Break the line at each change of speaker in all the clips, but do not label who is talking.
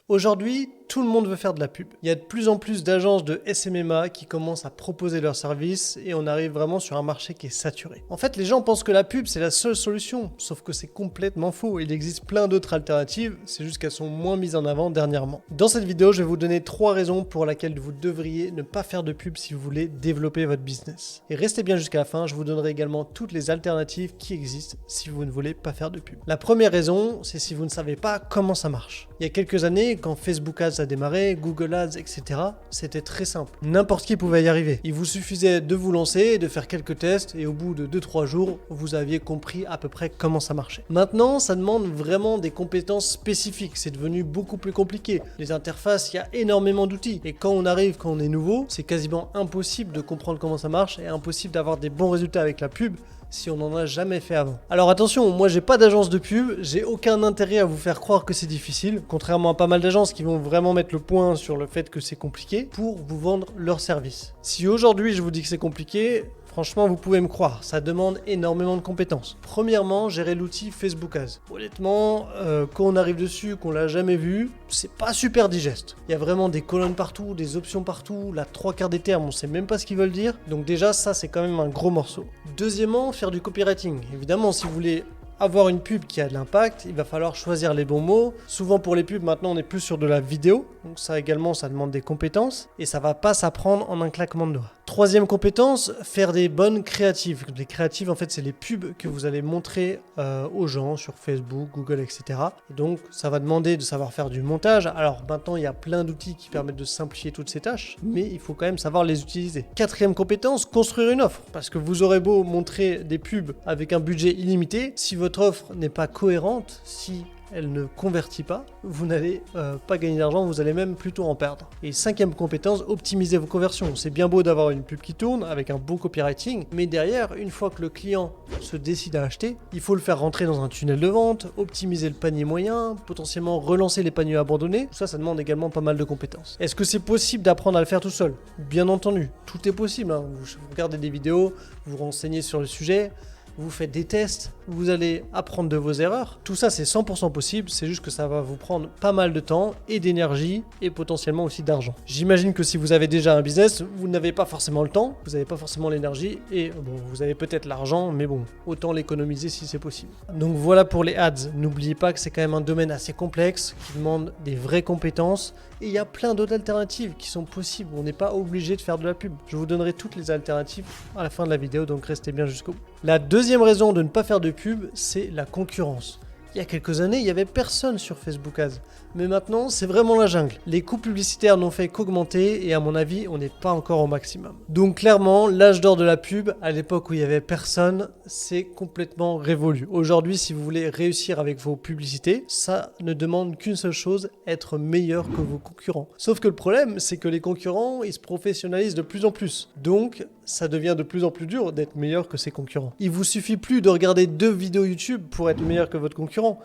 Aujourd'hui, tout le monde veut faire de la pub. Il y a de plus en plus d'agences de SMMA qui commencent à proposer leurs services et on arrive vraiment sur un marché qui est saturé. En fait, les gens pensent que la pub, c'est la seule solution, sauf que c'est complètement faux. Il existe plein d'autres alternatives, c'est juste qu'elles sont moins mises en avant dernièrement. Dans cette vidéo, je vais vous donner 3 raisons pour lesquelles vous devriez ne pas faire de pub si vous voulez développer votre business. Et restez bien jusqu'à la fin, je vous donnerai également toutes les alternatives qui existent si vous ne voulez pas faire de pub. La première raison, c'est si vous ne savez pas comment ça marche. Il y a quelques années, quand Facebook Ads a démarré, Google Ads, etc., c'était très simple. N'importe qui pouvait y arriver. Il vous suffisait de vous lancer, de faire quelques tests et au bout de 2-3 jours, vous aviez compris à peu près comment ça marchait. Maintenant, ça demande vraiment des compétences spécifiques. C'est devenu beaucoup plus compliqué. Les interfaces, il y a énormément d'outils. Et quand on est nouveau, c'est quasiment impossible de comprendre comment ça marche et impossible d'avoir des bons résultats avec la pub si on n'en a jamais fait avant. Alors attention, moi j'ai pas d'agence de pub, j'ai aucun intérêt à vous faire croire que c'est difficile, contrairement à pas mal d'agences qui vont vraiment mettre le point sur le fait que c'est compliqué pour vous vendre leurs services. Si aujourd'hui je vous dis que c'est compliqué, franchement, vous pouvez me croire, ça demande énormément de compétences. Premièrement, gérer l'outil Facebook Ads. Honnêtement, quand on arrive dessus, qu'on l'a jamais vu, c'est pas super digeste. Il y a vraiment des colonnes partout, des options partout, la 3/4 des termes, on sait même pas ce qu'ils veulent dire. Donc déjà, ça, c'est quand même un gros morceau. Deuxièmement, faire du copywriting. Évidemment, si vous voulez avoir une pub qui a de l'impact, il va falloir choisir les bons mots. Souvent pour les pubs, maintenant on est plus sur de la vidéo. Donc ça également, ça demande des compétences. Et ça va pas s'apprendre en un claquement de doigts. Troisième compétence, faire des bonnes créatives. Les créatives, en fait, c'est les pubs que vous allez montrer aux gens sur Facebook, Google, etc. Et donc ça va demander de savoir faire du montage. Alors maintenant, il y a plein d'outils qui permettent de simplifier toutes ces tâches. Mais il faut quand même savoir les utiliser. Quatrième compétence, construire une offre. Parce que vous aurez beau montrer des pubs avec un budget illimité, si votre offre n'est pas cohérente, si elle ne convertit pas, vous n'allez pas gagner d'argent, vous allez même plutôt en perdre. Et cinquième compétence, optimiser vos conversions. C'est bien beau d'avoir une pub qui tourne avec un beau copywriting, mais derrière, une fois que le client se décide à acheter, il faut le faire rentrer dans un tunnel de vente, optimiser le panier moyen, potentiellement relancer les paniers abandonnés. Ça demande également pas mal de compétences. Est-ce que c'est possible d'apprendre à le faire tout seul? Bien entendu, tout est possible. Vous regardez des vidéos, vous vous renseignez sur le sujet, vous faites des tests, vous allez apprendre de vos erreurs. Tout ça, c'est 100% possible, c'est juste que ça va vous prendre pas mal de temps et d'énergie et potentiellement aussi d'argent. J'imagine que si vous avez déjà un business, vous n'avez pas forcément le temps, vous n'avez pas forcément l'énergie et bon, vous avez peut-être l'argent, mais bon, autant l'économiser si c'est possible. Donc voilà pour les ads. N'oubliez pas que c'est quand même un domaine assez complexe qui demande des vraies compétences et il y a plein d'autres alternatives qui sont possibles. On n'est pas obligé de faire de la pub. Je vous donnerai toutes les alternatives à la fin de la vidéo, donc restez bien jusqu'au bout. La deuxième raison de ne pas faire de pub, c'est la concurrence. Il y a quelques années, il n'y avait personne sur Facebook Ads. Mais maintenant, c'est vraiment la jungle. Les coûts publicitaires n'ont fait qu'augmenter et à mon avis, on n'est pas encore au maximum. Donc clairement, l'âge d'or de la pub, à l'époque où il n'y avait personne, c'est complètement révolu. Aujourd'hui, si vous voulez réussir avec vos publicités, ça ne demande qu'une seule chose, être meilleur que vos concurrents. Sauf que le problème, c'est que les concurrents, ils se professionnalisent de plus en plus. Donc, ça devient de plus en plus dur d'être meilleur que ses concurrents. Il vous suffit plus de regarder 2 vidéos YouTube pour être meilleur que votre concurrent.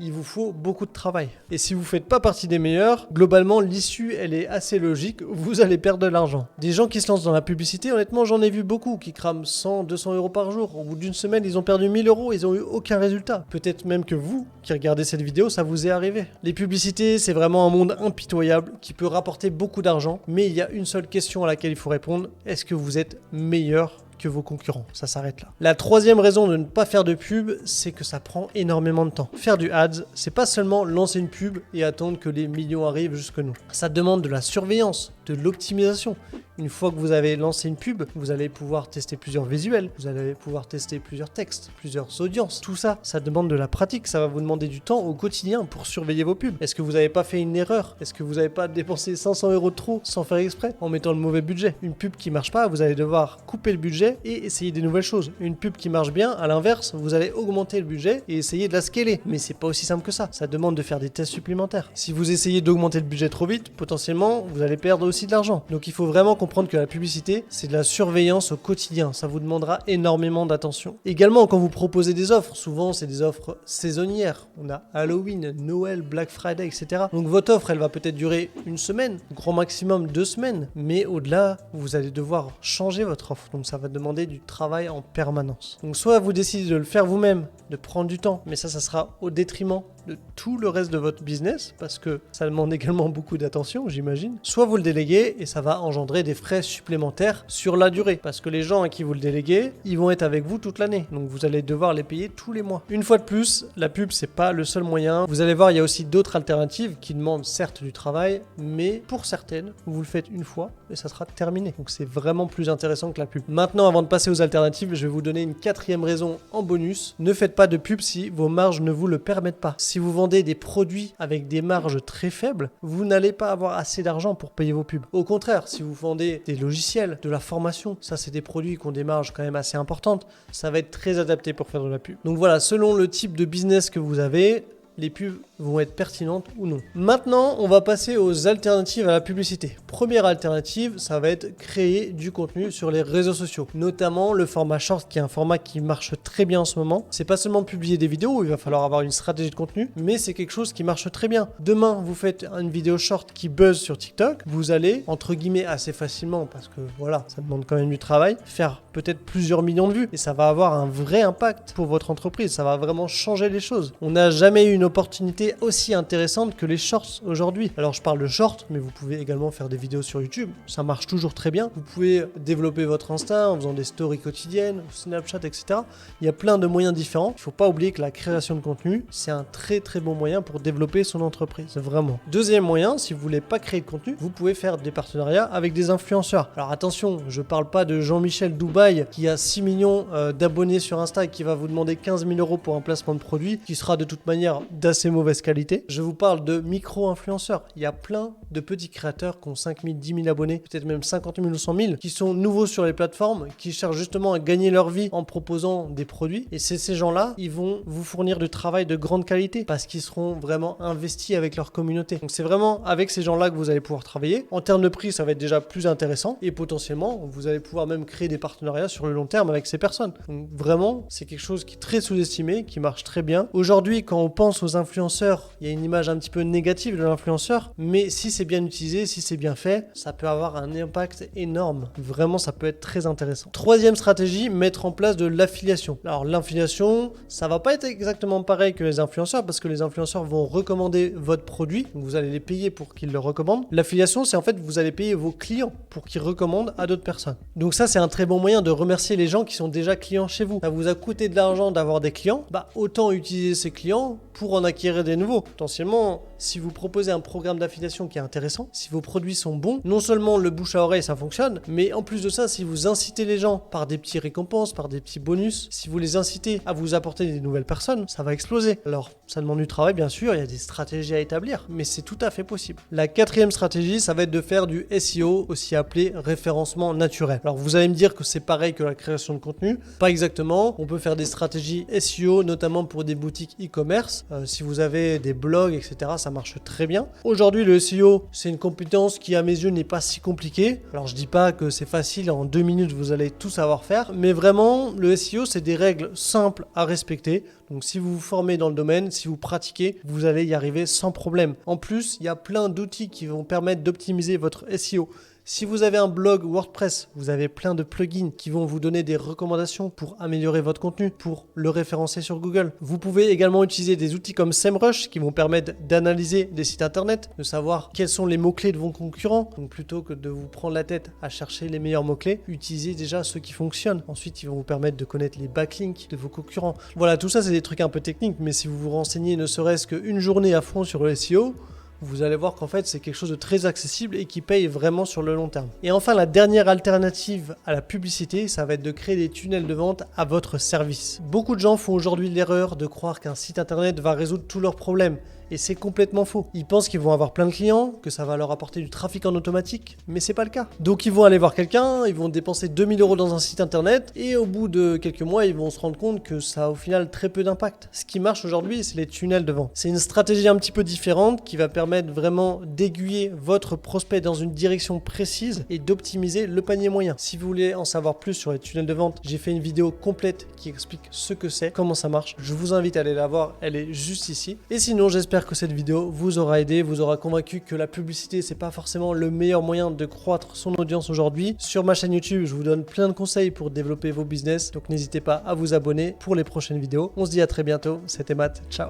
Il vous faut beaucoup de travail. Et si vous ne faites pas partie des meilleurs, globalement, l'issue, elle est assez logique. Vous allez perdre de l'argent. Des gens qui se lancent dans la publicité, honnêtement, j'en ai vu beaucoup qui crament 100, 200 euros par jour. Au bout d'une semaine, ils ont perdu 1000 euros. Ils n'ont eu aucun résultat. Peut-être même que vous, qui regardez cette vidéo, ça vous est arrivé. Les publicités, c'est vraiment un monde impitoyable qui peut rapporter beaucoup d'argent. Mais il y a une seule question à laquelle il faut répondre. Est-ce que vous êtes meilleur que vos concurrents? Ça s'arrête là. La troisième raison de ne pas faire de pub, c'est que ça prend énormément de temps. Faire du ads, c'est pas seulement lancer une pub et attendre que les millions arrivent jusque nous. Ça demande de la surveillance, de l'optimisation. Une fois que vous avez lancé une pub, vous allez pouvoir tester plusieurs visuels, vous allez pouvoir tester plusieurs textes, plusieurs audiences. Tout ça, ça demande de la pratique, ça va vous demander du temps au quotidien pour surveiller vos pubs. Est-ce que vous n'avez pas fait une erreur? Est-ce que vous n'avez pas dépensé 500 euros de trop sans faire exprès en mettant le mauvais budget? Une pub qui marche pas, vous allez devoir couper le budget et essayer des nouvelles choses. Une pub qui marche bien, à l'inverse, vous allez augmenter le budget et essayer de la scaler. Mais c'est pas aussi simple que ça. Ça demande de faire des tests supplémentaires. Si vous essayez d'augmenter le budget trop vite, potentiellement, vous allez perdre aussi de l'argent. Donc il faut vraiment comprendre que la publicité, c'est de la surveillance au quotidien. Ça vous demandera énormément d'attention. Également, quand vous proposez des offres, souvent c'est des offres saisonnières. On a Halloween, Noël, Black Friday, etc. Donc votre offre, elle va peut-être durer une semaine, grand maximum 2 semaines. Mais au-delà, vous allez devoir changer votre offre. Donc ça va demander du travail en permanence. Donc soit vous décidez de le faire vous-même, de prendre du temps, mais ça sera au détriment de tout le reste de votre business, parce que ça demande également beaucoup d'attention, j'imagine. Soit vous le déléguez et ça va engendrer des frais supplémentaires sur la durée, parce que les gens à qui vous le déléguez, ils vont être avec vous toute l'année. Donc vous allez devoir les payer tous les mois. Une fois de plus, la pub, c'est pas le seul moyen. Vous allez voir, il y a aussi d'autres alternatives qui demandent certes du travail, mais pour certaines, vous le faites une fois et ça sera terminé. Donc c'est vraiment plus intéressant que la pub. Maintenant, avant de passer aux alternatives, je vais vous donner une quatrième raison en bonus. Ne faites pas de pub si vos marges ne vous le permettent pas. Si vous vendez des produits avec des marges très faibles, vous n'allez pas avoir assez d'argent pour payer vos pubs. Au contraire, si vous vendez des logiciels, de la formation, ça c'est des produits qui ont des marges quand même assez importantes, ça va être très adapté pour faire de la pub. Donc voilà, selon le type de business que vous avez, les pubs vont être pertinentes ou non. Maintenant, on va passer aux alternatives à la publicité. Première alternative, ça va être créer du contenu sur les réseaux sociaux, notamment le format short qui est un format qui marche très bien en ce moment. C'est pas seulement publier des vidéos où il va falloir avoir une stratégie de contenu, mais c'est quelque chose qui marche très bien. Demain, vous faites une vidéo short qui buzz sur TikTok, vous allez, entre guillemets, assez facilement, parce que voilà, ça demande quand même du travail, faire peut-être plusieurs millions de vues et ça va avoir un vrai impact pour votre entreprise. Ça va vraiment changer les choses. On n'a jamais eu une opportunité aussi intéressante que les shorts aujourd'hui. Alors je parle de shorts, mais vous pouvez également faire des vidéos sur YouTube. Ça marche toujours très bien. Vous pouvez développer votre Insta en faisant des stories quotidiennes, Snapchat, etc. Il y a plein de moyens différents. Il ne faut pas oublier que la création de contenu, c'est un très très bon moyen pour développer son entreprise. Vraiment. Deuxième moyen, si vous voulez pas créer de contenu, vous pouvez faire des partenariats avec des influenceurs. Alors attention, je parle pas de Jean-Michel Dubaï qui a 6 millions d'abonnés sur Insta et qui va vous demander 15 000 € pour un placement de produit qui sera de toute manière d'assez mauvaise qualité. Je vous parle de micro-influenceurs. Il y a plein de petits créateurs qui ont 5 000, 10 000 abonnés, peut-être même 50 000 ou 100 000, qui sont nouveaux sur les plateformes, qui cherchent justement à gagner leur vie en proposant des produits. Et c'est ces gens-là, ils vont vous fournir du travail de grande qualité parce qu'ils seront vraiment investis avec leur communauté. Donc c'est vraiment avec ces gens-là que vous allez pouvoir travailler. En termes de prix, ça va être déjà plus intéressant et potentiellement, vous allez pouvoir même créer des partenariats sur le long terme avec ces personnes. Donc vraiment, c'est quelque chose qui est très sous-estimé, qui marche très bien. Aujourd'hui, quand on pense aux influenceurs, il y a une image un petit peu négative de l'influenceur, mais si c'est bien utilisé, si c'est bien fait, ça peut avoir un impact énorme. Vraiment, ça peut être très intéressant. Troisième stratégie, mettre en place de l'affiliation. Alors l'affiliation, ça va pas être exactement pareil que les influenceurs parce que les influenceurs vont recommander votre produit, donc vous allez les payer pour qu'ils le recommandent. L'affiliation, c'est en fait vous allez payer vos clients pour qu'ils recommandent à d'autres personnes. Donc ça, c'est un très bon moyen de remercier les gens qui sont déjà clients chez vous. Ça vous a coûté de l'argent d'avoir des clients, autant utiliser ces clients pour en acquérir des nouveaux. Potentiellement, si vous proposez un programme d'affiliation qui est intéressant, si vos produits sont bons, non seulement le bouche à oreille ça fonctionne, mais en plus de ça, si vous incitez les gens par des petits récompenses, par des petits bonus, si vous les incitez à vous apporter des nouvelles personnes, ça va exploser. Alors, ça demande du travail bien sûr, il y a des stratégies à établir, mais c'est tout à fait possible. La quatrième stratégie, ça va être de faire du SEO, aussi appelé référencement naturel. Alors vous allez me dire que c'est pareil que la création de contenu, pas exactement. On peut faire des stratégies SEO, notamment pour des boutiques e-commerce. Si vous avez des blogs, etc., ça marche très bien. Aujourd'hui, le SEO, c'est une compétence qui, à mes yeux, n'est pas si compliquée. Alors, je dis pas que c'est facile, en 2 minutes, vous allez tout savoir faire, mais vraiment, le SEO, c'est des règles simples à respecter. Donc, si vous vous formez dans le domaine, si vous pratiquez, vous allez y arriver sans problème. En plus, il y a plein d'outils qui vont permettre d'optimiser votre SEO. Si vous avez un blog WordPress, vous avez plein de plugins qui vont vous donner des recommandations pour améliorer votre contenu, pour le référencer sur Google. Vous pouvez également utiliser des outils comme SEMrush qui vont permettre d'analyser des sites internet, de savoir quels sont les mots-clés de vos concurrents. Donc plutôt que de vous prendre la tête à chercher les meilleurs mots-clés, utilisez déjà ceux qui fonctionnent. Ensuite, ils vont vous permettre de connaître les backlinks de vos concurrents. Voilà, tout ça, c'est des trucs un peu techniques, mais si vous vous renseignez ne serait-ce qu'une journée à fond sur le SEO, vous allez voir qu'en fait c'est quelque chose de très accessible et qui paye vraiment sur le long terme. Et enfin, la dernière alternative à la publicité, ça va être de créer des tunnels de vente à votre service. Beaucoup de gens font aujourd'hui l'erreur de croire qu'un site internet va résoudre tous leurs problèmes. Et c'est complètement faux. Ils pensent qu'ils vont avoir plein de clients, que ça va leur apporter du trafic en automatique, mais c'est pas le cas. Donc ils vont aller voir quelqu'un, ils vont dépenser 2000 € dans un site internet, et au bout de quelques mois, ils vont se rendre compte que ça a au final très peu d'impact. Ce qui marche aujourd'hui, c'est les tunnels de vente. C'est une stratégie un petit peu différente qui va permettre vraiment d'aiguiller votre prospect dans une direction précise et d'optimiser le panier moyen. Si vous voulez en savoir plus sur les tunnels de vente, j'ai fait une vidéo complète qui explique ce que c'est, comment ça marche. Je vous invite à aller la voir, elle est juste ici. Et sinon, j'espère que cette vidéo vous aura aidé, vous aura convaincu que la publicité c'est pas forcément le meilleur moyen de croître son audience aujourd'hui. Sur ma chaîne YouTube, je vous donne plein de conseils pour développer vos business, donc n'hésitez pas à vous abonner pour les prochaines vidéos. On se dit à très bientôt, c'était Matt, ciao.